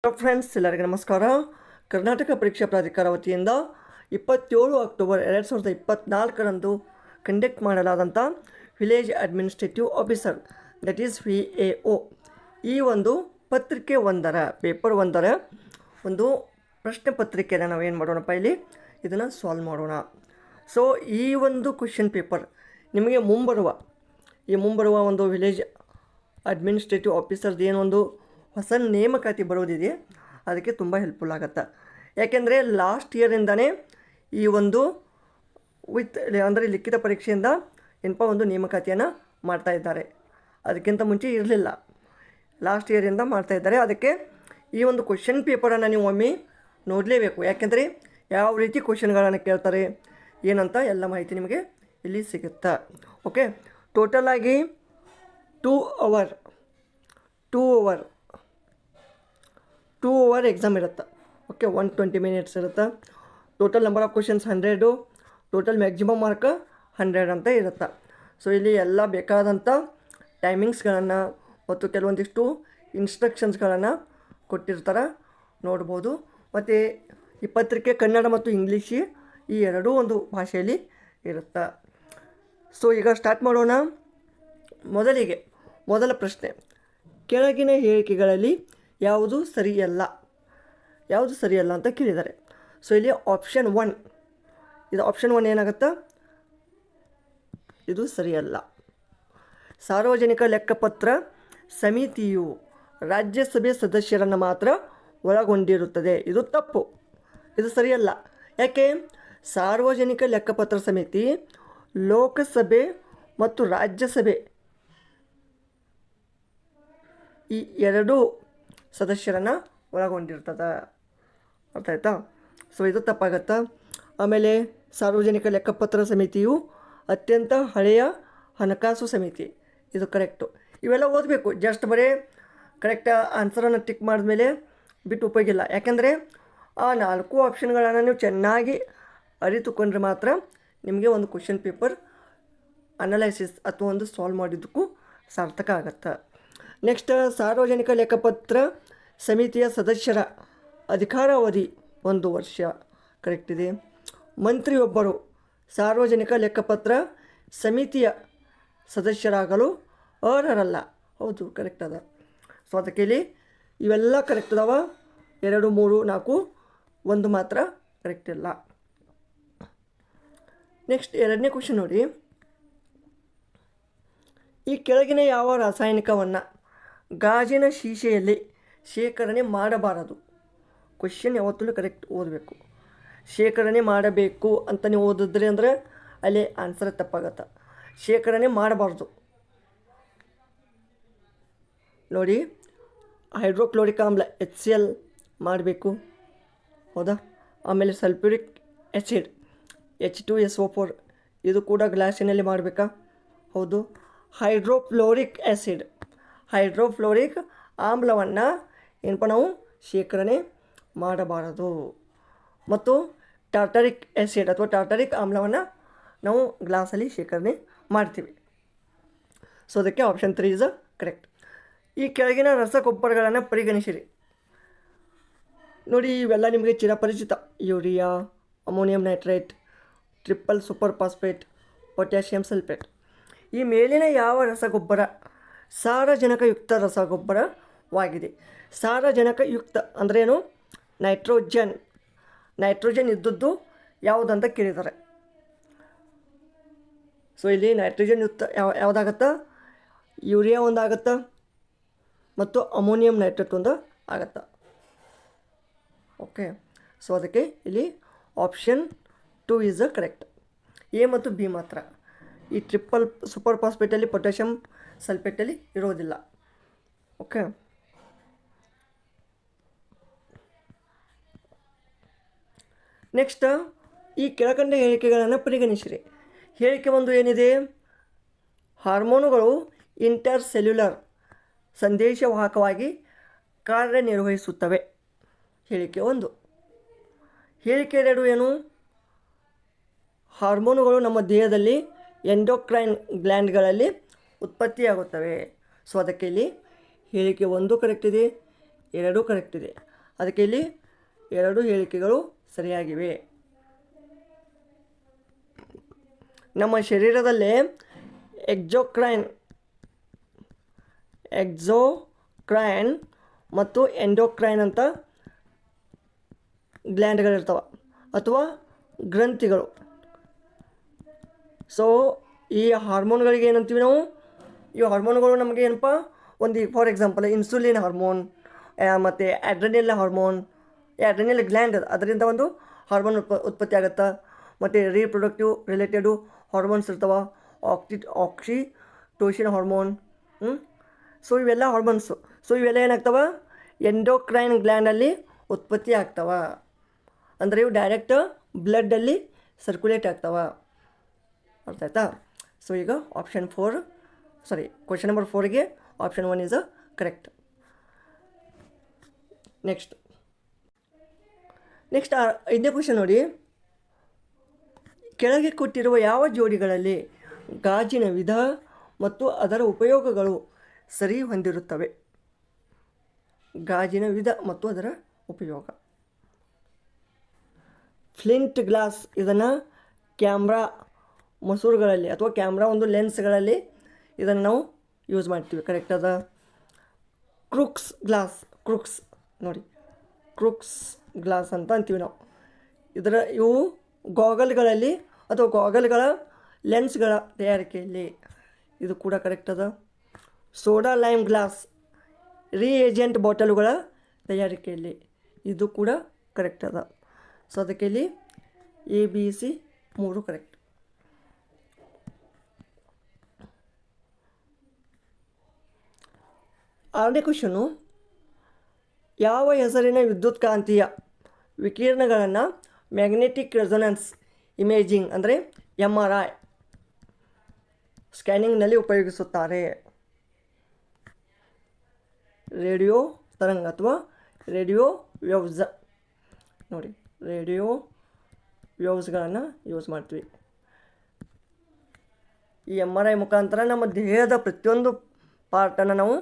Friends, ಎಲ್ಲರಿಗೆ ನಮಸ್ಕಾರ. ಕರ್ನಾಟಕ ಪರೀಕ್ಷಾ ಪ್ರಾಧಿಕಾರ ವತಿಯಿಂದ 27 ಅಕ್ಟೋಬರ್ 2024ರಂದು ಕಂಡಕ್ಟ್ ಮಾಡಲಾದಂಥ village administrative officer, that is VAO, ಈ ಒಂದು ಪತ್ರಿಕೆ ಪೇಪರ್ ಒಂದರ ಒಂದು ಪ್ರಶ್ನೆ ಪತ್ರಿಕೆಯನ್ನು ನಾವು ಏನು ಮಾಡೋಣಪ್ಪ, ಇಲ್ಲಿ ಇದನ್ನು ಸಾಲ್ವ್ ಮಾಡೋಣ. ಸೊ ಈ ಒಂದು ಕ್ವೆಶ್ಚನ್ ಪೇಪರ್ ನಿಮಗೆ ಮುಂಬರುವ ಒಂದು ವಿಲೇಜ್ ಅಡ್ಮಿನಿಸ್ಟ್ರೇಟಿವ್ ಆಫೀಸರ್ದು ಏನೊಂದು ಹೊಸ ನೇಮಕಾತಿ ಬರೋದಿದೆ, ಅದಕ್ಕೆ ತುಂಬ ಹೆಲ್ಪ್ಫುಲ್ ಆಗುತ್ತೆ. ಯಾಕೆಂದರೆ ಲಾಸ್ಟ್ ಇಯರಿಂದನೇ ಈ ಒಂದು ಅಂದರೆ ಲಿಖಿತ ಪರೀಕ್ಷೆಯಿಂದ ಏನಪ್ಪ ಒಂದು ನೇಮಕಾತಿಯನ್ನು ಮಾಡ್ತಾಯಿದ್ದಾರೆ. ಅದಕ್ಕಿಂತ ಮುಂಚೆ ಇರಲಿಲ್ಲ, ಲಾಸ್ಟ್ ಇಯರಿಂದ ಮಾಡ್ತಾಯಿದ್ದಾರೆ. ಅದಕ್ಕೆ ಈ ಒಂದು ಕ್ವೆಶ್ಚನ್ ಪೇಪರನ್ನು ನೀವು ಒಮ್ಮೆ ನೋಡಲೇಬೇಕು. ಯಾಕೆಂದರೆ ಯಾವ ರೀತಿ ಕ್ವೆಶ್ಚನ್ಗಳನ್ನು ಕೇಳ್ತಾರೆ ಏನಂತ ಎಲ್ಲ ಮಾಹಿತಿ ನಿಮಗೆ ಇಲ್ಲಿ ಸಿಗುತ್ತೆ. ಓಕೆ, ಟೋಟಲಾಗಿ 2 ಅವರ್ ಎಕ್ಸಾಮ್ ಇರುತ್ತೆ. ಓಕೆ, 120 ಮಿನಿಟ್ಸ್ ಇರುತ್ತೆ. Total number of questions 100, total maximum mark 100 ಅಂತ ಇರುತ್ತೆ. ಸೊ ಇಲ್ಲಿ ಎಲ್ಲ ಬೇಕಾದಂಥ ಟೈಮಿಂಗ್ಸ್ಗಳನ್ನು ಮತ್ತು ಕೆಲವೊಂದಿಷ್ಟು ಇನ್ಸ್ಟ್ರಕ್ಷನ್ಸ್ಗಳನ್ನು ಕೊಟ್ಟಿರ್ತಾರೆ, ನೋಡ್ಬೋದು. ಮತ್ತು ಈ ಪತ್ರಿಕೆ ಕನ್ನಡ ಮತ್ತು ಇಂಗ್ಲೀಷ್ ಈ ಎರಡೂ ಒಂದು ಭಾಷೆಯಲ್ಲಿ ಇರುತ್ತೆ. ಸೊ ಈಗ ಸ್ಟಾರ್ಟ್ ಮಾಡೋಣ. ಮೊದಲ ಪ್ರಶ್ನೆ, ಕೆಳಗಿನ ಹೇಳಿಕೆಗಳಲ್ಲಿ ಯಾವುದು ಸರಿಯಲ್ಲ ಅಂತ ಕೇಳಿದ್ದಾರೆ. ಸೊ ಇಲ್ಲಿ ಆಪ್ಷನ್ 1 ಏನಾಗುತ್ತೆ, ಇದು ಸರಿಯಲ್ಲ. ಸಾರ್ವಜನಿಕ ಲೆಕ್ಕಪತ್ರ ಸಮಿತಿಯು ರಾಜ್ಯಸಭೆ ಸದಸ್ಯರನ್ನು ಮಾತ್ರ ಒಳಗೊಂಡಿರುತ್ತದೆ. ಇದು ತಪ್ಪು, ಇದು ಸರಿಯಲ್ಲ. ಯಾಕೆ? ಸಾರ್ವಜನಿಕ ಲೆಕ್ಕಪತ್ರ ಸಮಿತಿ ಲೋಕಸಭೆ ಮತ್ತು ರಾಜ್ಯಸಭೆ ಈ ಎರಡೂ ಸದಸ್ಯರನ್ನು ಒಳಗೊಂಡಿರ್ತದೆ. ಅರ್ಥ ಆಯ್ತಾ? ಸೊ ಇದು ತಪ್ಪಾಗತ್ತಾ. ಆಮೇಲೆ ಸಾರ್ವಜನಿಕ ಲೆಕ್ಕಪತ್ರ ಸಮಿತಿಯು ಅತ್ಯಂತ ಹಳೆಯ ಹಣಕಾಸು ಸಮಿತಿ, ಇದು ಕರೆಕ್ಟು. ಇವೆಲ್ಲ ಓದಬೇಕು, ಜಸ್ಟ್ ಬರೀ ಕರೆಕ್ಟ್ ಆನ್ಸರನ್ನು ಟಿಕ್ ಮಾಡಿದ್ಮೇಲೆ ಬಿಟ್ಟು ಉಪಯೋಗಿಲ್ಲ. ಯಾಕೆಂದರೆ ಆ 4 ಆಪ್ಷನ್ಗಳನ್ನು ನೀವು ಚೆನ್ನಾಗಿ ಅರಿತುಕೊಂಡ್ರೆ ಮಾತ್ರ ನಿಮಗೆ ಒಂದು ಕ್ವೆಶ್ಚನ್ ಪೇಪರ್ ಅನಲೈಸಿಸ್ ಅಥವಾ ಒಂದು ಸಾಲ್ವ್ ಮಾಡಿದ್ದಕ್ಕೂ ಸಾರ್ಥಕ ಆಗತ್ತೆ. ನೆಕ್ಸ್ಟ್, ಸಾರ್ವಜನಿಕ ಲೆಕ್ಕಪತ್ರ ಸಮಿತಿಯ ಸದಸ್ಯರ ಅಧಿಕಾರಾವಧಿ 1 ವರ್ಷ, ಕರೆಕ್ಟ್ ಇದೆ. ಮಂತ್ರಿಯೊಬ್ಬರು ಸಾರ್ವಜನಿಕ ಲೆಕ್ಕಪತ್ರ ಸಮಿತಿಯ ಸದಸ್ಯರಾಗಲು ಅರ್ಹರಲ್ಲ, ಹೌದು, ಕರೆಕ್ಟ್ ಅದ. ಸೊ ಅದಕ್ಕೆ ಇಲ್ಲಿ ಇವೆಲ್ಲ ಕರೆಕ್ಟ್ ಅದಾವ. 2, 3, 4, 1 ಮಾತ್ರ ಕರೆಕ್ಟ್ ಇಲ್ಲ. ನೆಕ್ಸ್ಟ್, 2ನೇ ಕ್ವೆಶ್ಚನ್ ನೋಡಿ. ಈ ಕೆಳಗಿನ ಯಾವ ರಾಸಾಯನಿಕವನ್ನು ಗಾಜಿನ ಶೀಶೆಯಲ್ಲಿ ಶೇಖರಣೆ ಮಾಡಬಾರದು? ಕ್ವೆಶ್ಚನ್ ಯಾವತ್ತೂ ಕರೆಕ್ಟ್ ಓದಬೇಕು. ಶೇಖರಣೆ ಮಾಡಬೇಕು ಅಂತ ನೀವು ಓದಿದ್ರಿ ಅಂದರೆ ಅಲ್ಲಿ ಆನ್ಸರ್ ತಪ್ಪಾಗತ್ತೆ. ಶೇಖರಣೆ ಮಾಡಬಾರ್ದು ನೋಡಿ. ಹೈಡ್ರೋಕ್ಲೋರಿಕ್ ಆಮ್ಲ HCl ಮಾಡಬೇಕು, ಹೌದಾ? ಆಮೇಲೆ ಸಲ್ಫ್ಯೂರಿಕ್ ಆ್ಯಸಿಡ್ H2SO4 ಇದು ಕೂಡ ಗ್ಲಾಸಿನಲ್ಲಿ ಮಾಡಬೇಕಾ? ಹೌದು. ಹೈಡ್ರೋಫ್ಲೋರಿಕ್ ಆಮ್ಲವನ್ನು ಏನಪ್ಪ ನಾವು ಶೇಖರಣೆ ಮಾಡಬಾರದು. ಮತ್ತು ಟಾರ್ಟರಿಕ್ ಆ್ಯಸಿಡ್ ಅಥವಾ ಟಾರ್ಟರಿಕ್ ಆಮ್ಲವನ್ನು ನಾವು ಗ್ಲಾಸಲ್ಲಿ ಶೇಖರಣೆ ಮಾಡ್ತೀವಿ. ಸೊ ಅದಕ್ಕೆ ಆಪ್ಷನ್ 3 ಇಸ್ ಕರೆಕ್ಟ್. ಈ ಕೆಳಗಿನ ರಸಗೊಬ್ಬರಗಳನ್ನು ಪರಿಗಣಿಸಿರಿ. ನೋಡಿ, ಇವೆಲ್ಲ ನಿಮಗೆ ಚಿರಪರಿಚಿತ. Urea, ammonium nitrate, triple super phosphate, potassium sulphate. ಈ ಮೇಲಿನ ಯಾವ ರಸಗೊಬ್ಬರ ಸಾರಜನಕಯುಕ್ತ ರಸಗೊಬ್ಬರವಾಗಿದೆ? ಸಾರಜನಕಯುಕ್ತ ಅಂದ್ರೇನು? ನೈಟ್ರೋಜನ್ ಇದ್ದದ್ದು ಯಾವುದಂತ ಕೇಳಿದ್ದಾರೆ. ಸೊ ಇಲ್ಲಿ ನೈಟ್ರೋಜನ್ ಯುಕ್ತ ಯಾವುದಾಗತ್ತಾ? ಯೂರಿಯಾ ಒಂದಾಗತ್ತಾ ಮತ್ತು ಅಮೋನಿಯಂ ನೈಟ್ರೇಟ್ ಒಂದು ಆಗತ್ತಾ? ಓಕೆ, ಸೊ ಅದಕ್ಕೆ ಇಲ್ಲಿ ಆಪ್ಷನ್ 2 ಈಸ್ ಕರೆಕ್ಟ್. ಎ ಮತ್ತು ಬಿ ಮಾತ್ರ. ಈ ಟ್ರಿಪಲ್ ಸೂಪರ್ ಫಾಸ್ಫೇಟಲ್ಲಿ ಪೊಟ್ಯಾಷಿಯಂ ಸಲ್ಫೇಟಲ್ಲಿ ಇರೋದಿಲ್ಲ. ಓಕೆ, ನೆಕ್ಸ್ಟ್, ಈ ಕೆಳಕಂಡ ಹೇಳಿಕೆಗಳನ್ನು ಪರಿಗಣಿಸಿರಿ. ಹೇಳಿಕೆ 1 ಏನಿದೆ? ಹಾರ್ಮೋನುಗಳು ಇಂಟರ್ಸೆಲ್ಯುಲರ್ ಸಂದೇಶವಾಹಕವಾಗಿ ಕಾರ್ಯನಿರ್ವಹಿಸುತ್ತವೆ. ಹೇಳಿಕೆ 1. ಹೇಳಿಕೆ 2 ಏನು? ಹಾರ್ಮೋನುಗಳು ನಮ್ಮ ದೇಹದಲ್ಲಿ ಎಂಡೋಕ್ರೈನ್ ಗ್ಲ್ಯಾಂಡ್ಗಳಲ್ಲಿ ಉತ್ಪತ್ತಿಯಾಗುತ್ತವೆ. ಸೊ ಅದಕ್ಕೆ ಇಲ್ಲಿ ಹೇಳಿಕೆ 1 ಕರೆಕ್ಟ್ ಇದೆ, 2 ಕರೆಕ್ಟ್ ಇದೆ. ಅದಕ್ಕೆ ಇಲ್ಲಿ 2 ಹೇಳಿಕೆಗಳು ಸರಿಯಾಗಿವೆ. ನಮ್ಮ ಶರೀರದಲ್ಲಿ ಎಕ್ಸೋಕ್ರೈನ್ ಮತ್ತು ಎಂಡೋಕ್ರೈನ್ ಅಂತ ಗ್ಲ್ಯಾಂಡ್ಗಳಿರ್ತವೆ ಅಥವಾ ಗ್ರಂಥಿಗಳು. ಸೊ ಈ ಹಾರ್ಮೋನ್ಗಳಿಗೆ ಏನಂತೀವಿ ನಾವು, ಈ ಹಾರ್ಮೋನ್ಗಳು ನಮಗೆ ಏನಪ್ಪ, ಒಂದು ಫಾರ್ ಎಕ್ಸಾಂಪಲ್ ಇನ್ಸುಲಿನ್ ಹಾರ್ಮೋನ್ ಮತ್ತು ಅಡ್ರಿನಲ್ ಹಾರ್ಮೋನ್, ಅಡ್ರಿನಲ್ ಗ್ಲ್ಯಾಂಡ್ ಅದರಿಂದ ಒಂದು ಹಾರ್ಮೋನ್ ಉತ್ಪತ್ತಿ ಆಗುತ್ತೆ. ಮತ್ತು ರೀಪ್ರೊಡಕ್ಟಿವ್ ರಿಲೇಟೆಡು ಹಾರ್ಮೋನ್ಸ್ ಇರ್ತವೆ, ಆಕ್ಸಿಟೋಸಿನ್ ಹಾರ್ಮೋನ್. ಸೊ ಇವೆಲ್ಲ ಹಾರ್ಮೋನ್ಸು. ಸೊ ಇವೆಲ್ಲ ಏನಾಗ್ತವೆ, ಎಂಡೋಕ್ರೈನ್ ಗ್ಲ್ಯಾಂಡಲ್ಲಿ ಉತ್ಪತ್ತಿ ಆಗ್ತವೆ. ಅಂದರೆ ಇವು ಡೈರೆಕ್ಟ್ ಬ್ಲಡ್ಡಲ್ಲಿ ಸರ್ಕ್ಯುಲೇಟ್ ಆಗ್ತವೆ. ಅರ್ಥ ಆಯ್ತಾ? ಸೊ ಈಗ ಕ್ವೆಶ್ಚನ್ ನಂಬರ್ 4ಗೆ ಆಪ್ಷನ್ 1 ಈಸ್ ಕರೆಕ್ಟ್. ನೆಕ್ಸ್ಟ್ 5ನೇ ಕ್ವೆಶ್ಚನ್ ನೋಡಿ. ಕೆಳಗೆ ಕೊಟ್ಟಿರುವ ಯಾವ ಜೋಡಿಗಳಲ್ಲಿ ಗಾಜಿನ ವಿಧ ಮತ್ತು ಅದರ ಉಪಯೋಗಗಳು ಸರಿ ಹೊಂದಿರುತ್ತವೆ? ಗಾಜಿನ ವಿಧ ಮತ್ತು ಅದರ ಉಪಯೋಗ. ಫ್ಲಿಂಟ್ ಗ್ಲಾಸ್, ಇದನ್ನು ಕ್ಯಾಮ್ರಾ ಮಸೂರುಗಳಲ್ಲಿ ಅಥವಾ ಕ್ಯಾಮ್ರಾ ಒಂದು ಲೆನ್ಸ್ಗಳಲ್ಲಿ ಇದನ್ನು ನಾವು ಯೂಸ್ ಮಾಡ್ತೀವಿ. ಕರೆಕ್ಟ್ ಅದ. ಕ್ರೂಕ್ಸ್ ಗ್ಲಾಸ್ ಅಂತ ಅಂತೀವಿ ನಾವು. ಇವು ಗಾಗಲ್ಗಳಲ್ಲಿ ಅಥವಾ ಗಾಗಲ್ಗಳ ಲೆನ್ಸ್ಗಳ ತಯಾರಿಕೆಯಲ್ಲಿ ಇದು ಕೂಡ ಕರೆಕ್ಟ್ ಅದ. ಸೋಡಾ ಲೈಮ್ ಗ್ಲಾಸ್ ರಿಏಜೆಂಟ್ ಬಾಟಲುಗಳ ತಯಾರಿಕೆಯಲ್ಲಿ ಇದು ಕೂಡ ಕರೆಕ್ಟ್ ಅದ. ಸೊ ಅದಕ್ಕೆ ಇಲ್ಲಿ ABC 3 ಕರೆಕ್ಟ್. ಆರನೇ ಕ್ವೆಶ್ಚನು, ಯಾವ ಹೆಸರಿನ ವಿದ್ಯುತ್ಕಾಂತೀಯ ವಿಕಿರಣಗಳನ್ನು ಮ್ಯಾಗ್ನೆಟಿಕ್ ರೆಸೊನೆನ್ಸ್ ಇಮೇಜಿಂಗ್ ಅಂದರೆ MRI ಸ್ಕ್ಯಾನಿಂಗ್ನಲ್ಲಿ ಉಪಯೋಗಿಸುತ್ತಾರೆ? ರೇಡಿಯೋ ತರಂಗ ಅಥವಾ ರೇಡಿಯೋ ವೇವ್ಸ್. ನೋಡಿ, ರೇಡಿಯೋ ವೇವ್ಸ್ಗಳನ್ನು ಯೂಸ್ ಮಾಡ್ತೀವಿ. ಈ MRI ಮುಖಾಂತರ ನಮ್ಮ ದೇಹದ ಪ್ರತಿಯೊಂದು ಪಾರ್ಟನ್ನು ನಾವು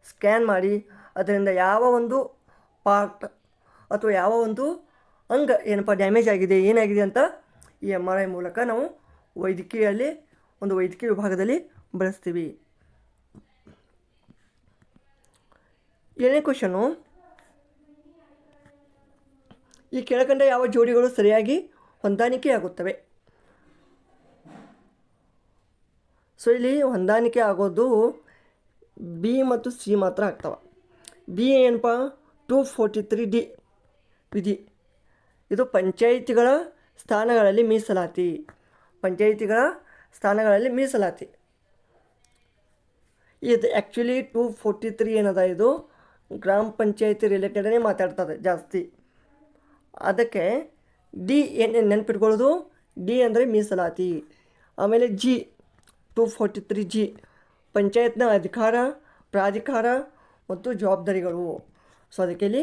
ಸ್ಕ್ಯಾನ್ ಮಾಡಿ ಅದರಿಂದ ಯಾವ ಒಂದು ಪಾರ್ಟ್ ಅಥವಾ ಯಾವ ಒಂದು ಅಂಗ ಡ್ಯಾಮೇಜ್ ಆಗಿದೆ, ಏನಾಗಿದೆ ಅಂತ ಈ MRI ಮೂಲಕ ನಾವು ವೈದ್ಯಕೀಯ ವಿಭಾಗದಲ್ಲಿ ಬಳಸ್ತೀವಿ. 7ನೇ ಕ್ವೆಶ್ಚನು, ಈ ಕೆಳಕಂಡ ಯಾವ ಜೋಡಿಗಳು ಸರಿಯಾಗಿ ಹೊಂದಾಣಿಕೆಯಾಗುತ್ತವೆ? ಸೊ ಇಲ್ಲಿ ಹೊಂದಾಣಿಕೆ ಆಗೋದು B ಮತ್ತು C ಮಾತ್ರ ಆಗ್ತವೆ. B ಏನಪ್ಪ, 243D ವಿಧಿ. ಇದು ಪಂಚಾಯಿತಿಗಳ ಸ್ಥಾನಗಳಲ್ಲಿ ಮೀಸಲಾತಿ. ಇದು ಆ್ಯಕ್ಚುಲಿ 243 ಏನದ, ಇದು ಗ್ರಾಮ ಪಂಚಾಯಿತಿ ರಿಲೇಟೆಡೇ ಮಾತಾಡ್ತದೆ ಜಾಸ್ತಿ. ಅದಕ್ಕೆ D ನೆನಪಿಟ್ಕೊಳ್ಳೋದು, D ಅಂದರೆ ಮೀಸಲಾತಿ. ಆಮೇಲೆ G 243G ಪಂಚಾಯತ್ನ ಅಧಿಕಾರ, ಪ್ರಾಧಿಕಾರ ಮತ್ತು ಜವಾಬ್ದಾರಿಗಳು. ಸೊ ಅದಕ್ಕೆ ಇಲ್ಲಿ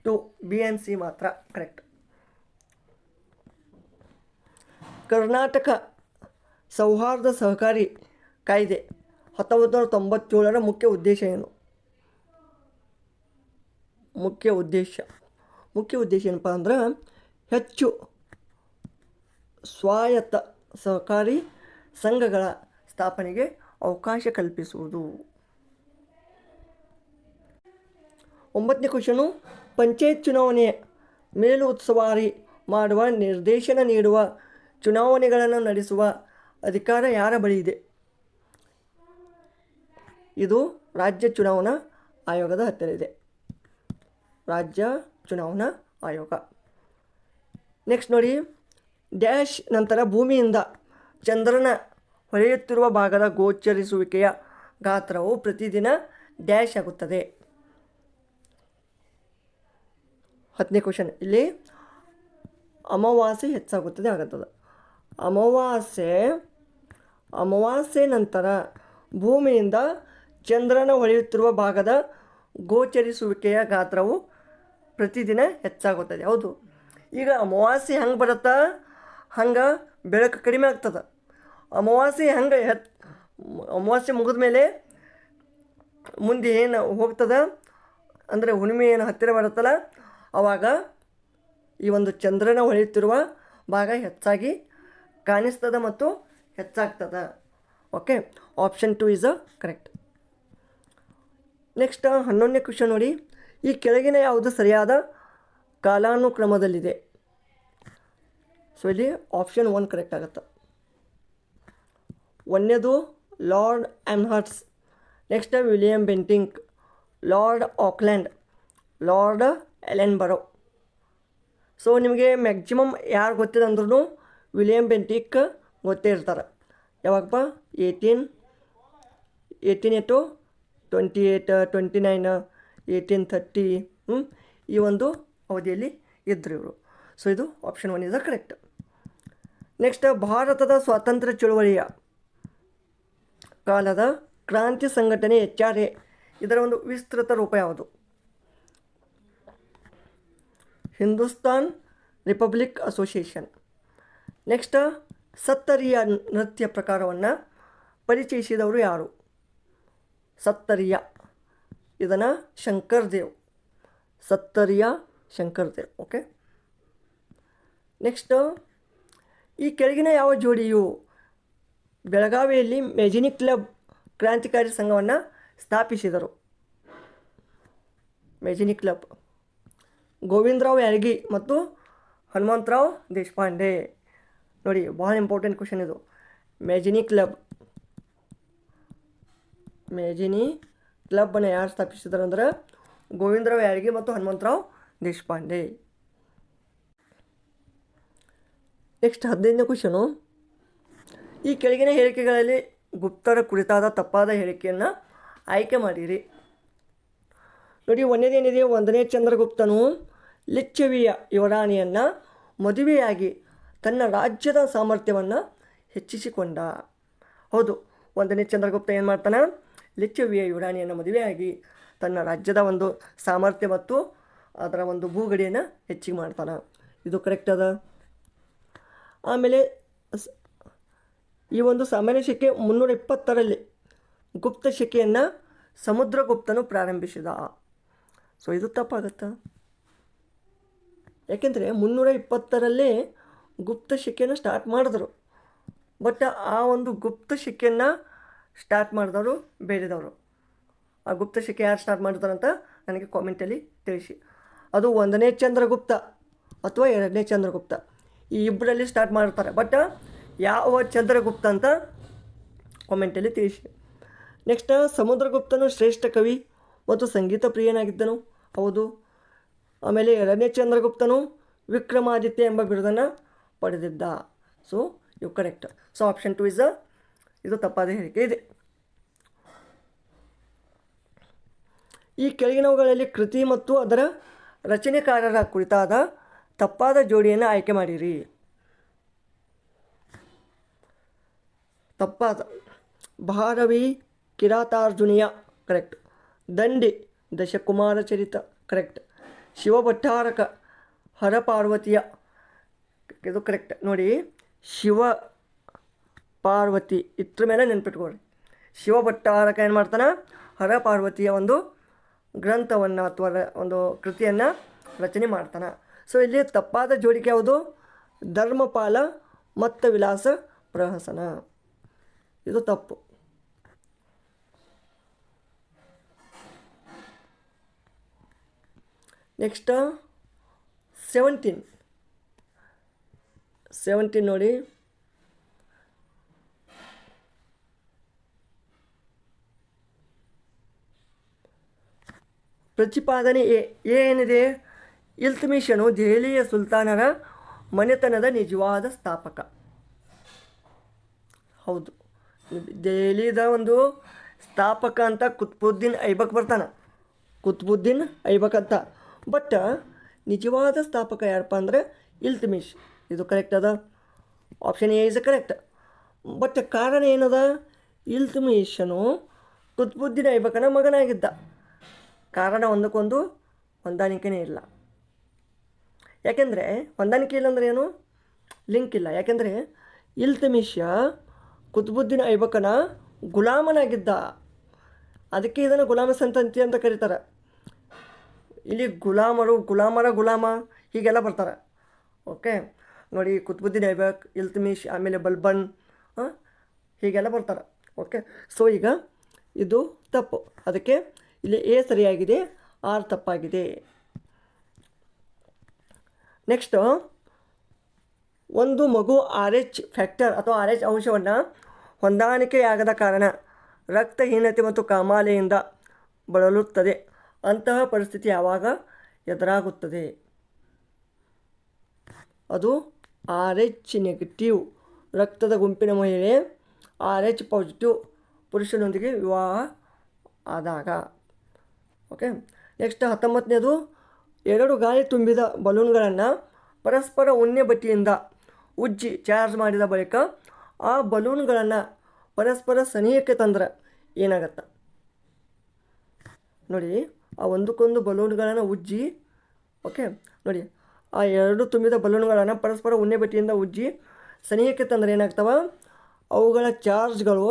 2B and C ಮಾತ್ರ ಕರೆಕ್ಟ್. ಕರ್ನಾಟಕ ಸೌಹಾರ್ದ ಸಹಕಾರಿ ಕಾಯ್ದೆ 1997ರ ಮುಖ್ಯ ಉದ್ದೇಶ ಏನು? ಮುಖ್ಯ ಉದ್ದೇಶ ಏನಪ್ಪ ಅಂದ್ರೆ ಹೆಚ್ಚು ಸ್ವಾಯತ್ತ ಸಹಕಾರಿ ಸಂಘಗಳ ಸ್ಥಾಪನೆಗೆ ಅವಕಾಶ ಕಲ್ಪಿಸುವುದು. 9ನೇ ಕ್ವೆಶ್ಚನು, ಪಂಚಾಯತ್ ಚುನಾವಣೆಯ ಮೇಲುಸ್ತುವಾರಿ ಮಾಡುವ, ನಿರ್ದೇಶನ ನೀಡುವ, ಚುನಾವಣೆಗಳನ್ನು ನಡೆಸುವ ಅಧಿಕಾರ ಯಾರ ಬಳಿ ಇದೆ? ಇದು ರಾಜ್ಯ ಚುನಾವಣಾ ಆಯೋಗದ ಹತ್ತಿರ ಇದೆ. ರಾಜ್ಯ ಚುನಾವಣಾ ಆಯೋಗ. ನೆಕ್ಸ್ಟ್ ನೋಡಿ, ಡ್ಯಾಶ್ ನಂತರ ಭೂಮಿಯಿಂದ ಚಂದ್ರನ ಹೊಳೆಯುತ್ತಿರುವ ಭಾಗದ ಗೋಚರಿಸುವಿಕೆಯ ಗಾತ್ರವು ಪ್ರತಿದಿನ ಡ್ಯಾಶ್ ಆಗುತ್ತದೆ. 10ನೇ ಕ್ವೆಶ್ಚನ್, ಇಲ್ಲಿ ಅಮಾವಾಸ್ಯೆ ಹೆಚ್ಚಾಗುತ್ತದೆ ಆಗುತ್ತದೆ. ಅಮಾವಾಸ್ಯೆ ನಂತರ ಭೂಮಿಯಿಂದ ಚಂದ್ರನ ಹೊಳೆಯುತ್ತಿರುವ ಭಾಗದ ಗೋಚರಿಸುವಿಕೆಯ ಗಾತ್ರವು ಪ್ರತಿದಿನ ಹೆಚ್ಚಾಗುತ್ತದೆ. ಹೌದು, ಈಗ ಅಮಾವಾಸ್ಯೆ ಹೆಂಗೆ ಬರುತ್ತಾ ಹಂಗೆ ಬೆಳಕು ಕಡಿಮೆ ಆಗ್ತದೆ. ಅಮಾವಾಸ್ಯೆ ಮುಗಿದ ಮೇಲೆ ಮುಂದೆ ಏನು ಹೋಗ್ತದೆ, ಅಂದರೆ ಹುಣ್ಣಿಮೆ ಏನು ಹತ್ತಿರ ಬರುತ್ತಲ್ಲ ಆವಾಗ ಈ ಒಂದು ಚಂದ್ರನ ಹೊಳೆಯುತ್ತಿರುವ ಭಾಗ ಹೆಚ್ಚಾಗಿ ಕಾಣಿಸ್ತದೆ ಮತ್ತು ಹೆಚ್ಚಾಗ್ತದೆ. Okay, option 2 is a correct. Next 11ನೇ ಕ್ವೆಶ್ಚನ್ ನೋಡಿ, ಈ ಕೆಳಗಿನ ಯಾವುದು ಸರಿಯಾದ ಕಾಲಾನುಕ್ರಮದಲ್ಲಿದೆ? ಸೊ ಇಲ್ಲಿ ಆಪ್ಷನ್ 1 ಕರೆಕ್ಟ್ ಆಗುತ್ತೆ. ಒಂದನೇದು Lord Amherst, next William Bentinck, Lord Auckland, Lord Ellenborough. So ನಿಮಗೆ ಮ್ಯಾಕ್ಸಿಮಮ್ ಯಾರು ಗೊತ್ತಿದೆ ಅಂದ್ರೂ ವಿಲಿಯಂ ಬೆಂಟಿಕ್ ಗೊತ್ತೇ ಇರ್ತಾರೆ. ಯಾವಾಗಪ್ಪ 1828 28 29 1830 ಈ ಒಂದು ಅವಧಿಯಲ್ಲಿ ಇದ್ದರು ಇವರು. ಸೊ ಇದು ಆಪ್ಷನ್ 1 ಇಸ್ ಕರೆಕ್ಟ್. ನೆಕ್ಸ್ಟ್ ಭಾರತದ ಸ್ವಾತಂತ್ರ್ಯ ಚಳುವಳಿಯ ಕಾಲದ ಕ್ರಾಂತಿ ಸಂಘಟನೆ HRA, ಇದರ ಒಂದು ವಿಸ್ತೃತ ರೂಪ ಯಾವುದು? Hindustan republic association. ನೆಕ್ಸ್ಟ್ ಸತ್ತರಿಯ ನೃತ್ಯ ಪ್ರಕಾರವನ್ನು ಪರಿಚಯಿಸಿದವರು ಯಾರು? ಸತ್ತರಿಯ, ಇದನ್ನು ಶಂಕರ್ ದೇವ್, ಸತ್ತರಿಯ ಶಂಕರ್ ದೇವ್. ಓಕೆ, ನೆಕ್ಸ್ಟ್ ಈ ಕೆಳಗಿನ ಯಾವ ಜೋಡಿಯು ಬೆಳಗಾವಿಯಲ್ಲಿ ಮೆಜಿನಿ ಕ್ಲಬ್ ಕ್ರಾಂತಿಕಾರಿ ಸಂಘವನ್ನು ಸ್ಥಾಪಿಸಿದರು? ಮೆಜಿನಿ ಕ್ಲಬ್ ಗೋವಿಂದರಾವ್ ಯಾದಗಿ ಮತ್ತು ಹನುಮಂತರಾವ್ ದೇಶಪಾಂಡೆ. ನೋಡಿ ಭಾಳ ಇಂಪಾರ್ಟೆಂಟ್ ಕ್ವೆಶನ್ ಇದು. ಮೆಜಿನಿ ಕ್ಲಬ್ಬನ್ನು ಯಾರು ಸ್ಥಾಪಿಸಿದ್ರು ಅಂದ್ರೆ ಗೋವಿಂದರಾವ್ ಯಾದಗಿ ಮತ್ತು ಹನುಮಂತರಾವ್ ದೇಶಪಾಂಡೆ. ನೆಕ್ಸ್ಟ್ 15ನೇ ಕ್ವೆಶನು, ಈ ಕೆಳಗಿನ ಹೇಳಿಕೆಗಳಲ್ಲಿ ಗುಪ್ತರ ಕುರಿತಾದ ತಪ್ಪಾದ ಹೇಳಿಕೆಯನ್ನು ಆಯ್ಕೆ ಮಾಡಿರಿ. ನೋಡಿ ಒಂದೇದೇನಿದೆ, 1ನೇ ಚಂದ್ರಗುಪ್ತನು ಲಿಚ್ಛವಿಯ ಯುವರಾಣಿಯನ್ನು ಮದುವೆಯಾಗಿ ತನ್ನ ರಾಜ್ಯದ ಸಾಮರ್ಥ್ಯವನ್ನು ಹೆಚ್ಚಿಸಿಕೊಂಡ. ಹೌದು, 1ನೇ ಚಂದ್ರಗುಪ್ತ ಏನು ಮಾಡ್ತಾನೆ? ಲಿಚ್ಛವಿಯ ಯುವರಾಣಿಯನ್ನು ಮದುವೆಯಾಗಿ ತನ್ನ ರಾಜ್ಯದ ಒಂದು ಸಾಮರ್ಥ್ಯ ಮತ್ತು ಅದರ ಒಂದು ಭೂಗಡಿಯನ್ನು ಹೆಚ್ಚಿಗೆ ಮಾಡ್ತಾನೆ. ಇದು ಕರೆಕ್ಟ್ ಅದ. ಆಮೇಲೆ ಈ ಒಂದು ಸಾಮಾನ್ಯ ಶಕೆ 320ರಲ್ಲಿ ಗುಪ್ತ ಶಕೆಯನ್ನು ಸಮುದ್ರಗುಪ್ತನು ಪ್ರಾರಂಭಿಸಿದ. ಸೊ ಇದು ತಪ್ಪಾಗತ್ತಾ? ಯಾಕೆಂದರೆ 320ರಲ್ಲಿ ಗುಪ್ತ ಶಿಕೆಯನ್ನು ಸ್ಟಾರ್ಟ್ ಮಾಡಿದ್ರು. ಬಟ್ ಆ ಒಂದು ಗುಪ್ತ ಶಿಕೆಯನ್ನು ಸ್ಟಾರ್ಟ್ ಮಾಡಿದವರು ಬೇರೆದವರು. ಆ ಗುಪ್ತ ಶಿಕೆ ಯಾರು ಸ್ಟಾರ್ಟ್ ಮಾಡಿದಾರಂತ ನನಗೆ ಕಾಮೆಂಟಲ್ಲಿ ತಿಳಿಸಿ. ಅದು 1ನೇ ಚಂದ್ರಗುಪ್ತ ಅಥವಾ 2ನೇ ಚಂದ್ರಗುಪ್ತ, ಈ ಇಬ್ಬರಲ್ಲಿ ಸ್ಟಾರ್ಟ್ ಮಾಡ್ತಾರೆ. ಬಟ್ ಯಾವ ಚಂದ್ರಗುಪ್ತ ಅಂತ ಕಾಮೆಂಟಲ್ಲಿ ತಿಳಿಸಿ. ನೆಕ್ಸ್ಟ್ ಸಮುದ್ರಗುಪ್ತನು ಶ್ರೇಷ್ಠ ಕವಿ ಮತ್ತು ಸಂಗೀತ ಪ್ರಿಯನಾಗಿದ್ದನು. ಹೌದು. ಆಮೇಲೆ 2ನೇ ಚಂದ್ರಗುಪ್ತನು ವಿಕ್ರಮಾದಿತ್ಯ ಎಂಬ ಬಿರುದನ್ನು ಪಡೆದಿದ್ದ. ಸೊ ಇವು ಕರೆಕ್ಟ್. ಸೊ ಆಪ್ಷನ್ 2 ಇಸ್ ಇದು ತಪ್ಪಾದ ಹೇಳಿಕೆ ಇದೆ. ಈ ಕೆಳಗಿನವುಗಳಲ್ಲಿ ಕೃತಿ ಮತ್ತು ಅದರ ರಚನೆಕಾರರ ಕುರಿತಾದ ತಪ್ಪಾದ ಜೋಡಿಯನ್ನು ಆಯ್ಕೆ ಮಾಡಿರಿ. ತಪ್ಪಾದ ಭಾರವಿ ಕಿರಾತಾರ್ಜುನಿಯ ಕರೆಕ್ಟ್. ದಂಡಿ ದಶಕುಮಾರ ಚರಿತ ಕರೆಕ್ಟ್. ಶಿವಭಟ್ಟಾರಕ ಹರಪಾರ್ವತಿಯ, ಇದು ಕರೆಕ್ಟ್. ನೋಡಿ ಶಿವ ಪಾರ್ವತಿ ಇದ್ರ ಮೇಲೆ ನೆನ್ಪಿಟ್ಕೊಳ್ಳಿ. ಶಿವಭಟ್ಟಾರಕ ಏನು ಮಾಡ್ತಾನೆ? ಹರಪಾರ್ವತಿಯ ಒಂದು ಗ್ರಂಥವನ್ನು ಅಥವಾ ಒಂದು ಕೃತಿಯನ್ನು ರಚನೆ ಮಾಡ್ತಾನೆ. ಸೊ ಇಲ್ಲಿ ತಪ್ಪಾದ ಜೋಡಿಕೆ ಯಾವುದು? ಧರ್ಮಪಾಲ ಮತ್ತು ವಿಲಾಸ ಪ್ರಹಸನ, ಇದು ತಪ್ಪು. ನೆಕ್ಸ್ಟ್ 17 ನೋಡಿ. ಪ್ರತಿಪಾದನೆ ಏನಿದೆ? ಇಲ್ತುಮಿಷನು ದೆಹಲಿಯ ಸುಲ್ತಾನರ ಮನೆತನದ ನಿಜವಾದ ಸ್ಥಾಪಕ. ಹೌದು, ದೆಹಲಿದ ಒಂದು ಸ್ಥಾಪಕ ಅಂತ ಕುತ್ಬುದ್ದೀನ್ ಐಬಕ್ ಬರ್ತಾನೆ, ಕುತ್ಬುದ್ದೀನ್ ಐಬಕ್ ಅಂತ. ಬಟ್ ನಿಜವಾದ ಸ್ಥಾಪಕ ಯಾರಪ್ಪ ಅಂದರೆ ಇಲ್ತುಮಿಷ್. ಇದು ಕರೆಕ್ಟ್ ಅದ. Option A is correct. But ಕಾರಣ ಏನದ? ಇಲ್ತುಮಿಷನು ಕುತ್ಬುದ್ದೀನ್ ಐಬಕನ ಮಗನಾಗಿದ್ದ. ಕಾರಣ ಒಂದಕ್ಕೊಂದು ಹೊಂದಾಣಿಕೆನೇ ಇಲ್ಲ. ಯಾಕೆಂದರೆ ಹೊಂದಾಣಿಕೆ ಇಲ್ಲ ಅಂದರೆ ಏನು? ಲಿಂಕ್ ಇಲ್ಲ. ಯಾಕೆಂದರೆ ಇಲ್ತುಮಿಷ ಕುತ್ಬುದ್ದೀನ್ ಐಬಕನ ಗುಲಾಮನಾಗಿದ್ದ. ಅದಕ್ಕೆ ಇದನ್ನು ಗುಲಾಮ ಸಂತತಿ ಅಂತ ಕರೀತಾರೆ. ಇಲ್ಲಿ ಗುಲಾಮ ಹೀಗೆಲ್ಲ ಬರ್ತಾರೆ. ಓಕೆ ನೋಡಿ, ಕುತುಬುದ್ದೀನ್ ಐಬಕ್, ಇಲ್ತಮಿಷ್, ಆಮೇಲೆ ಬಲ್ಬನ್, ಹೀಗೆಲ್ಲ ಬರ್ತಾರೆ. ಓಕೆ, ಸೊ ಈಗ ಇದು ತಪ್ಪು, ಅದಕ್ಕೆ ಇಲ್ಲಿ ಎ ಸರಿಯಾಗಿದೆ, ಆರ್ ತಪ್ಪಾಗಿದೆ. ನೆಕ್ಸ್ಟು, ಒಂದು ಮಗು RH ಫ್ಯಾಕ್ಟರ್ ಅಥವಾ RH ಅಂಶವನ್ನು ಹೊಂದಾಣಿಕೆಯಾಗದ ಕಾರಣ ರಕ್ತಹೀನತೆ ಮತ್ತು ಕಾಮಾಲೆಯಿಂದ ಬಳಲುತ್ತದೆ. ಅಂತಹ ಪರಿಸ್ಥಿತಿ ಯಾವಾಗ ಎದುರಾಗುತ್ತದೆ? ಅದು RH ನೆಗೆಟಿವ್ ರಕ್ತದ ಗುಂಪಿನ ಮಹಿಳೆ RH ಪಾಸಿಟಿವ್ ಪುರುಷನೊಂದಿಗೆ ವಿವಾಹ ಆದಾಗ. ಓಕೆ, ನೆಕ್ಸ್ಟ್ 19ನೇದು, 2 ಗಾಳಿ ತುಂಬಿದ ಬಲೂನ್ಗಳನ್ನು ಪರಸ್ಪರ ಉಣ್ಣೆ ಬಟ್ಟೆಯಿಂದ ಉಜ್ಜಿ ಚಾರ್ಜ್ ಮಾಡಿದ ಬಳಿಕ ಆ ಬಲೂನ್ಗಳನ್ನು ಪರಸ್ಪರ ಸನಿಹಕ್ಕೆ ತಂದ್ರೆ ಏನಾಗತ್ತೆ? ನೋಡಿ, ಆ ಒಂದಕ್ಕೊಂದು ಬಲೂನ್ಗಳನ್ನು ಉಜ್ಜಿ, ಓಕೆ ನೋಡಿ, ಆ 2 ತುಂಬಿದ ಬಲೂನ್ಗಳನ್ನು ಪರಸ್ಪರ ಉಣ್ಣೆ ಬಟ್ಟೆಯಿಂದ ಉಜ್ಜಿ ಸನಿಹಕ್ಕೆ ತಂದರೆ ಏನಾಗ್ತವೆ? ಅವುಗಳ ಚಾರ್ಜ್ಗಳು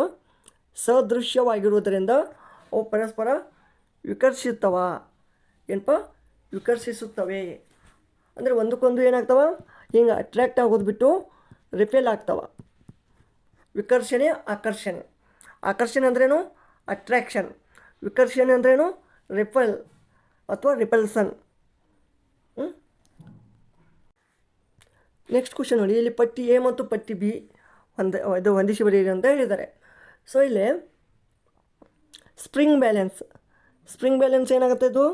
ಸದೃಶ್ಯವಾಗಿರುವುದರಿಂದ ಅವು ಪರಸ್ಪರ ವಿಕರ್ಷಿಸುತ್ತವೆ. ಅಂದರೆ ಒಂದಕ್ಕೊಂದು ಏನಾಗ್ತವೆ? ಹಿಂಗೆ ಅಟ್ರ್ಯಾಕ್ಟ್ ಆಗೋದು ಬಿಟ್ಟು ರಿಪೆಲ್ ಆಗ್ತವೆ. ವಿಕರ್ಷಣೆ, ಆಕರ್ಷಣೆ ಅಂದ್ರೇನು? ಅಟ್ರ್ಯಾಕ್ಷನ್. ವಿಕರ್ಷಣೆ ಅಂದ್ರೇನು? ರಿಪೆಲ್ ಅಥವಾ ರಿಪಲ್ಸನ್. ನೆಕ್ಸ್ಟ್ ಕ್ವಶನ್ ನೋಡಿ, ಇಲ್ಲಿ ಪಟ್ಟಿ ಎ ಮತ್ತು ಪಟ್ಟಿ ಬಿ ಇದು ಹೊಂದಿಸಿ ಬರೆಯಿರಿ ಅಂತ ಹೇಳಿದ್ದಾರೆ. ಸೊ ಇಲ್ಲಿ ಸ್ಪ್ರಿಂಗ್ ಬ್ಯಾಲೆನ್ಸ್ ಏನಾಗುತ್ತೆ? ಇದು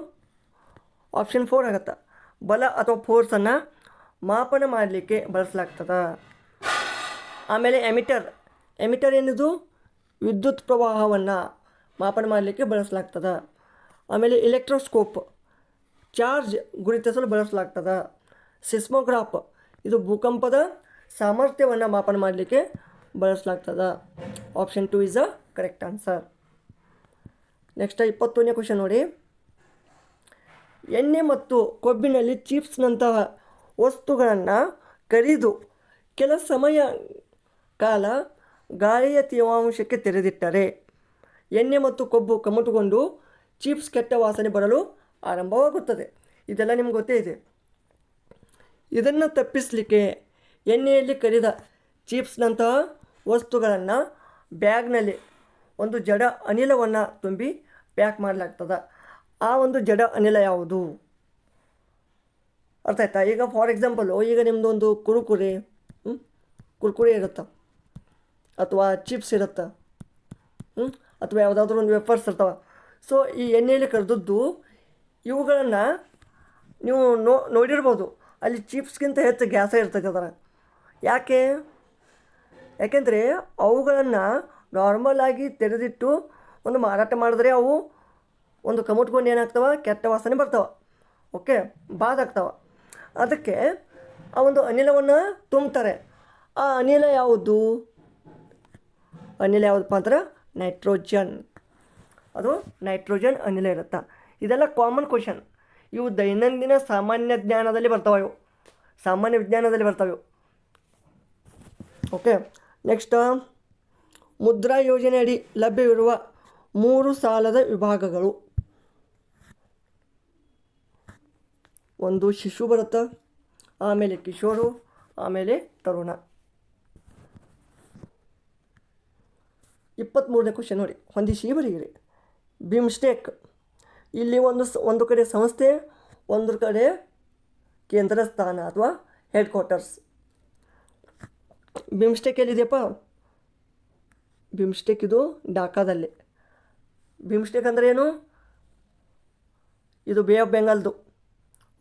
ಆಪ್ಷನ್ 4 ಆಗುತ್ತೆ. ಬಲ ಅಥವಾ ಫೋರ್ಸನ್ನು ಮಾಪನ ಮಾಡಲಿಕ್ಕೆ ಬಳಸಲಾಗ್ತದೆ. ಆಮೇಲೆ ಎಮಿಟರ್ ಏನಿದು? ವಿದ್ಯುತ್ ಪ್ರವಾಹವನ್ನು ಮಾಪನ ಮಾಡಲಿಕ್ಕೆ ಬಳಸಲಾಗ್ತದೆ. ಆಮೇಲೆ ಎಲೆಕ್ಟ್ರೋಸ್ಕೋಪ್ ಚಾರ್ಜ್ ಗುರುತಿಸಲು ಬಳಸಲಾಗ್ತದೆ. ಸಿಸ್ಮೋಗ್ರಾಫ್ ಇದು ಭೂಕಂಪದ ಸಾಮರ್ಥ್ಯವನ್ನು ಮಾಪನ ಮಾಡಲಿಕ್ಕೆ ಬಳಸಲಾಗ್ತದೆ. Option 2 is a correct answer. Next 21ನೇ ಕ್ವಶನ್ ನೋಡಿ, ಎಣ್ಣೆ ಮತ್ತು ಕೊಬ್ಬಿನಲ್ಲಿ ಚಿಪ್ಸ್ನಂತಹ ವಸ್ತುಗಳನ್ನು ಕರಿದು ಕೆಲ ಸಮಯ ಕಾಲ ಗಾಳಿಯ ತೇವಾಂಶಕ್ಕೆ ತೆರೆದಿಟ್ಟರೆ ಎಣ್ಣೆ ಮತ್ತು ಕೊಬ್ಬು ಕಮಟುಕೊಂಡು ಚಿಪ್ಸ್ ಕೆಟ್ಟ ವಾಸನೆ ಬರಲು ಆರಂಭವಾಗುತ್ತದೆ. ಇದೆಲ್ಲ ನಿಮ್ಗೆ ಗೊತ್ತೇ ಇದೆ. ಇದನ್ನು ತಪ್ಪಿಸಲಿಕ್ಕೆ ಎಣ್ಣೆಯಲ್ಲಿ ಕರಿದ ಚಿಪ್ಸ್ನಂತಹ ವಸ್ತುಗಳನ್ನು ಬ್ಯಾಗ್ನಲ್ಲಿ ಒಂದು ಜಡ ಅನಿಲವನ್ನು ತುಂಬಿ ಪ್ಯಾಕ್ ಮಾಡಲಾಗ್ತದೆ. ಆ ಒಂದು ಜಡ ಅನಿಲ ಯಾವುದು? ಅರ್ಥ ಆಯ್ತಾ? ಈಗ ಫಾರ್ ಎಕ್ಸಾಂಪಲು, ಈಗ ನಿಮ್ಮದೊಂದು ಕುರ್ಕುರೆ ಇರುತ್ತೆ, ಅಥವಾ ಚಿಪ್ಸ್ ಇರುತ್ತೆ, ಅಥವಾ ಯಾವುದಾದ್ರೂ ಒಂದು ವೇಫರ್ಸ್ ಇರ್ತವೆ. ಸೊ ಈ ಎಣ್ಣೆಯಲ್ಲಿ ಕರೆದದ್ದು ಇವುಗಳನ್ನು ನೀವು ನೋಡಿರ್ಬೋದು, ಅಲ್ಲಿ ಚಿಪ್ಸ್ಗಿಂತ ಹೆಚ್ಚು ಗ್ಯಾಸ ಇರ್ತೈತೆ ಅದರ. ಯಾಕೆಂದರೆ ಅವುಗಳನ್ನು ನಾರ್ಮಲಾಗಿ ತೆರೆದಿಟ್ಟು ಒಂದು ಮಾರಾಟ ಮಾಡಿದ್ರೆ ಅವು ಒಂದು ಕಮಟ್ಕೊಂಡು ಏನಾಗ್ತವೆ? ಕೆಟ್ಟ ವಾಸನೆ ಬರ್ತವೆ. ಓಕೆ, ಬಾದಾಗ್ತವೆ. ಅದಕ್ಕೆ ಆ ಒಂದು ಅನಿಲವನ್ನು ತುಂಬ್ತಾರೆ. ಆ ಅನಿಲ ಯಾವುದಪ್ಪ ಅಂದ್ರೆ ನೈಟ್ರೋಜನ್. ಅದು ನೈಟ್ರೋಜನ್ ಅನಿಲ ಇರುತ್ತೆ. ಇದೆಲ್ಲ ಕಾಮನ್ ಕ್ವಶನ್. ಇವು ದೈನಂದಿನ ಸಾಮಾನ್ಯ ವಿಜ್ಞಾನದಲ್ಲಿ ಬರ್ತವೆ. ಓಕೆ, ನೆಕ್ಸ್ಟ್, ಮುದ್ರಾ ಯೋಜನೆಯಡಿ ಲಭ್ಯವಿರುವ 3 ಸಾಲದ ವಿಭಾಗಗಳು. ಒಂದು ಶಿಶು ಬರುತ್ತೆ, ಆಮೇಲೆ ಕಿಶೋರು, ಆಮೇಲೆ ತರುಣ. 23ನೇ ಕ್ವಶನ್ ನೋಡಿ, ಹೊಂದಿಸಿ ಬರೆಯಿರಿ. ಬಿಮ್ಸ್ಟೆಕ್ ಇಲ್ಲಿ ಒಂದು ಕಡೆ ಸಂಸ್ಥೆ, ಒಂದು ಕಡೆ ಕೇಂದ್ರ ಸ್ಥಾನ ಅಥವಾ ಹೆಡ್ ಕ್ವಾರ್ಟರ್ಸ್. ಬಿಮ್ಸ್ಟೆಕ್ ಎಲ್ಲಿದೆಯಪ್ಪ? ಬಿಮ್ಸ್ಟೆಕ್ ಇದು ಢಾಕಾದಲ್ಲಿ. ಬಿಮ್ಸ್ಟೆಕ್ ಅಂದರೆ ಏನು? ಇದು ಬೇ ಆಫ್ ಬೆಂಗಾಲ್ದು.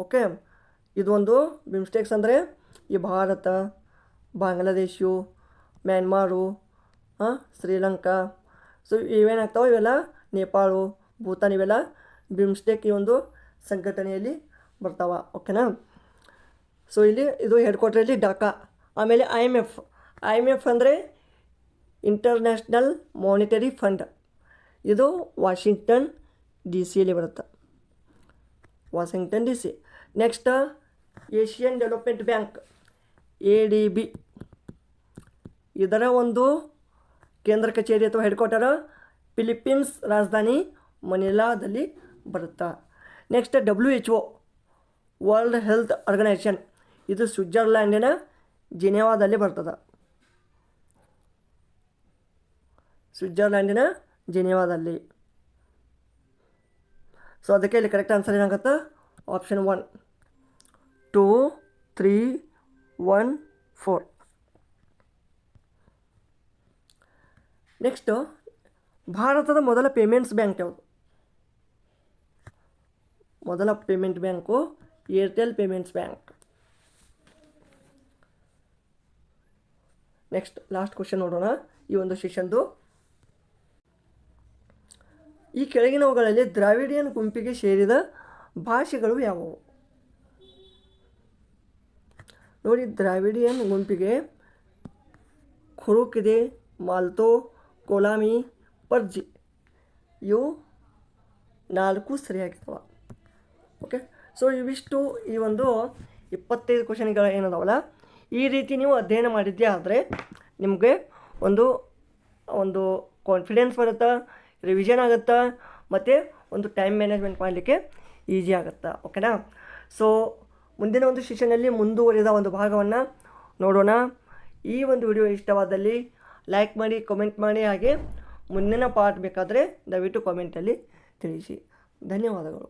ಓಕೆ, ಇದು ಒಂದು ಬಿಮ್ಸ್ಟೆಕ್ಸ್ ಅಂದರೆ ಈ ಭಾರತ, ಬಾಂಗ್ಲಾದೇಶು, ಮ್ಯಾನ್ಮಾರು, ಶ್ರೀಲಂಕಾ, ಸೊ ಇವೇನಾಗ್ತಾವೆ? ಇವೆಲ್ಲ ನೇಪಾಳು, ಭೂತಾನ್, ಇವೆಲ್ಲ ಬಿಮ್ಸ್ಟೆಕ್ ಈ ಒಂದು ಸಂಘಟನೆಯಲ್ಲಿ ಬರ್ತಾವೆ. ಓಕೆನಾ? ಸೊ ಇಲ್ಲಿ ಇದು ಹೆಡ್ ಕ್ವಾರ್ಟರಲ್ಲಿ ಢಾಕಾ. ಆಮೇಲೆ IMF ಅಂದರೆ ಇಂಟರ್ನ್ಯಾಷನಲ್ ಮಾನಿಟರಿ ಫಂಡ್. ಇದು ವಾಷಿಂಗ್ಟನ್ DC ಬರುತ್ತೆ, Washington DC. Next, Asian development bank ADB. ಇದರ ಒಂದು ಕೇಂದ್ರ ಕಚೇರಿ ಅಥವಾ ಹೆಡ್ ಕ್ವಾರ್ಟರ್ ಫಿಲಿಪ್ಪೀನ್ಸ್ ರಾಜಧಾನಿ ಮನಿಲಾದಲ್ಲಿ ಬರುತ್ತೆ. Next WHO world health organisation, ಇದು ಸ್ವಿಟ್ಜರ್ಲ್ಯಾಂಡಿನ ಜಿನೆವಾದಲ್ಲಿ ಬರ್ತದೆ. ಸ್ವಿಟ್ಜರ್ಲ್ಯಾಂಡಿನ ಜಿನೆವಾದಲ್ಲಿ. ಸೊ ಅದಕ್ಕೆ ಇಲ್ಲಿ ಕರೆಕ್ಟ್ ಆನ್ಸರ್ ಏನಾಗುತ್ತೆ? ಆಪ್ಷನ್ 1, 2, 3, 1, 4. ನೆಕ್ಸ್ಟು ಭಾರತದ ಮೊದಲ ಪೇಮೆಂಟ್ಸ್ ಬ್ಯಾಂಕ್ ಯಾವುದು? ಮೊದಲ payment bank Airtel payments bank. Next last question ನೋಡೋಣ ಈ ಒಂದು ಸೆಷನ್ದು. ಈ ಕೆಳಗಿನವುಗಳಲ್ಲಿ ದ್ರಾವಿಡಿಯನ್ ಗುಂಪಿಗೆ ಸೇರಿದ ಭಾಷೆಗಳು ಯಾವುವು? ನೋಡಿ, ದ್ರಾವಿಡಿಯನ್ ಗುಂಪಿಗೆ ಖುರುಕ್ ಇದೆ, ಮಾಲ್ತೋ, ಕೋಲಾಮಿ, ಪರ್ಜಿ, ಇವು 4 ಸರಿಯಾಗಿರ್ತವೆ. ಓಕೆ, ಸೊ ಇವಿಷ್ಟು ಈ ಒಂದು 25 ಕ್ವಶನ್ಗಳು ಏನದಾವಲ್ಲ, ಈ ರೀತಿ ನೀವು ಅಧ್ಯಯನ ಮಾಡಿದ್ದೇ ಆದರೆ ನಿಮಗೆ ಒಂದು ಕಾನ್ಫಿಡೆನ್ಸ್ ಬರುತ್ತೆ, ರಿವಿಷನ್ ಆಗುತ್ತೆ, ಮತ್ತು ಒಂದು ಟೈಮ್ ಮ್ಯಾನೇಜ್ಮೆಂಟ್ ಮಾಡಲಿಕ್ಕೆ ಈಸಿ ಆಗುತ್ತೆ. ಓಕೆನಾ? ಸೊ ಮುಂದಿನ ಒಂದು ಸೆಷನಲ್ಲಿ ಮುಂದುವರಿದ ಒಂದು ಭಾಗವನ್ನು ನೋಡೋಣ. ಈ ಒಂದು ವಿಡಿಯೋ ಇಷ್ಟವಾದಲ್ಲಿ ಲೈಕ್ ಮಾಡಿ, ಕಮೆಂಟ್ ಮಾಡಿ, ಹಾಗೆ ಮುಂದಿನ ಪಾರ್ಟ್ ಬೇಕಾದರೆ ದಯವಿಟ್ಟು ಕಾಮೆಂಟಲ್ಲಿ ತಿಳಿಸಿ. ಧನ್ಯವಾದಗಳು.